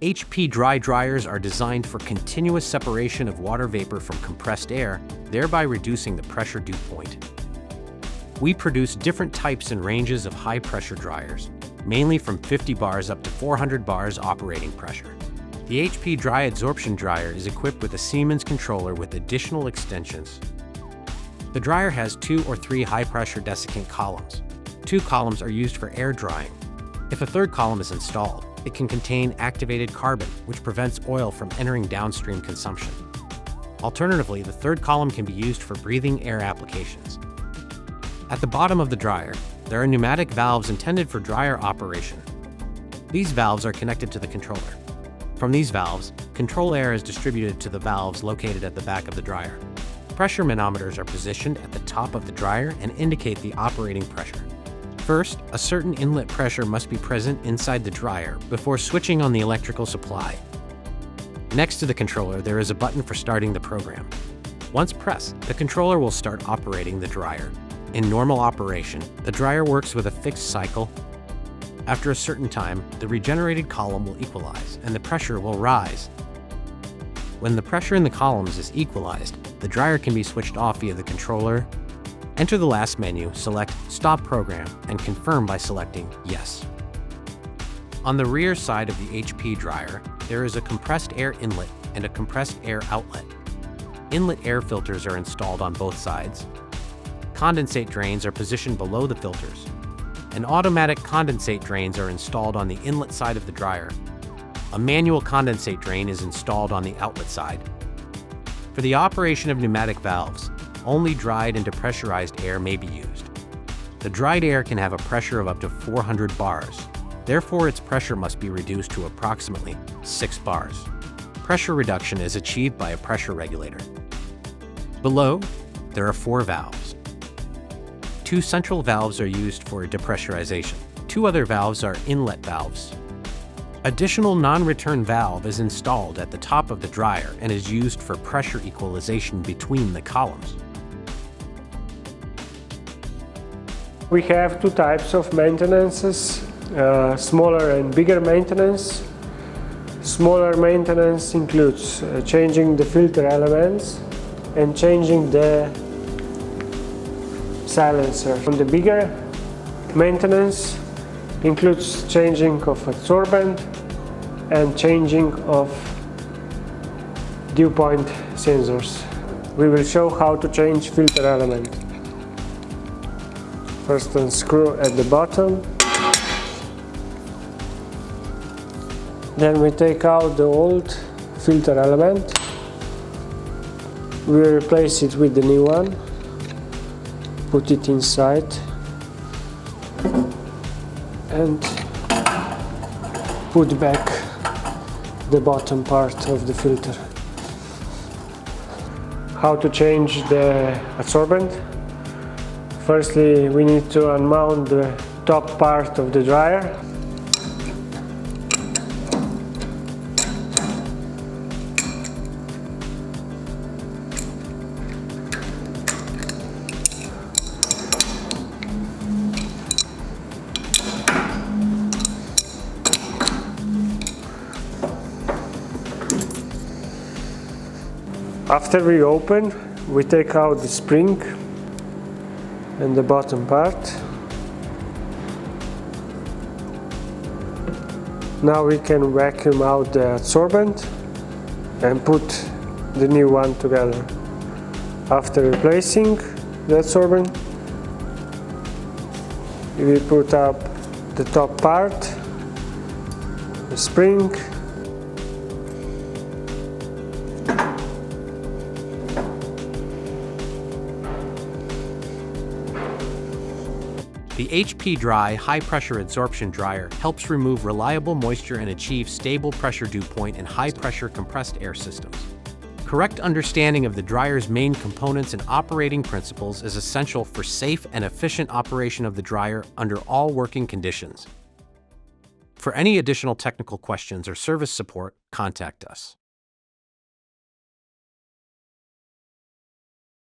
HP dry dryers are designed for continuous separation of water vapor from compressed air, thereby reducing the pressure dew point. We produce different types and ranges of high-pressure dryers, mainly from 50 bars up to 400 bars operating pressure. The HP Dry Adsorption Dryer is equipped with a Siemens controller with additional extensions. The dryer has 2 or 3 high-pressure desiccant columns. 2 columns are used for air drying. If a third column is installed, it can contain activated carbon, which prevents oil from entering downstream consumption. Alternatively, the third column can be used for breathing air applications. At the bottom of the dryer, there are pneumatic valves intended for dryer operation. These valves are connected to the controller. From these valves, control air is distributed to the valves located at the back of the dryer. Pressure manometers are positioned at the top of the dryer and indicate the operating pressure. First, a certain inlet pressure must be present inside the dryer before switching on the electrical supply. Next to the controller, there is a button for starting the program. Once pressed, the controller will start operating the dryer. In normal operation, the dryer works with a fixed cycle. After a certain time, the regenerated column will equalize and the pressure will rise. When the pressure in the columns is equalized, the dryer can be switched off via the controller. Enter the last menu, select Stop Program, and confirm by selecting Yes. On the rear side of the HP dryer, there is a compressed air inlet and a compressed air outlet. Inlet air filters are installed on both sides. Condensate drains are positioned below the filters. And automatic condensate drains are installed on the inlet side of the dryer. A manual condensate drain is installed on the outlet side. For the operation of pneumatic valves, only dried and depressurized air may be used. The dried air can have a pressure of up to 400 bars. Therefore, its pressure must be reduced to approximately 6 bars. Pressure reduction is achieved by a pressure regulator. Below, there are 4 valves. 2 central valves are used for depressurization. 2 other valves are inlet valves. Additional non-return valve is installed at the top of the dryer and is used for pressure equalization between the columns. We have 2 types of maintenances, smaller and bigger maintenance. Smaller maintenance includes changing the filter elements and changing the silencer. And the bigger maintenance includes changing of adsorbent and changing of dew point sensors. We will show how to change filter element. First unscrew at the bottom. Then we take out the old filter element. We replace it with the new one. Put it inside and put back the bottom part of the filter. How to change the adsorbent? Firstly, we need to unmount the top part of the dryer. After we open, we take out the spring and the bottom part. Now we can vacuum out the adsorbent and put the new one together. After replacing the adsorbent, we put up the top part, the spring, The HP Dry high-pressure adsorption dryer helps remove reliable moisture and achieve stable pressure dew point in high-pressure compressed air systems. Correct understanding of the dryer's main components and operating principles is essential for safe and efficient operation of the dryer under all working conditions. For any additional technical questions or service support, contact us.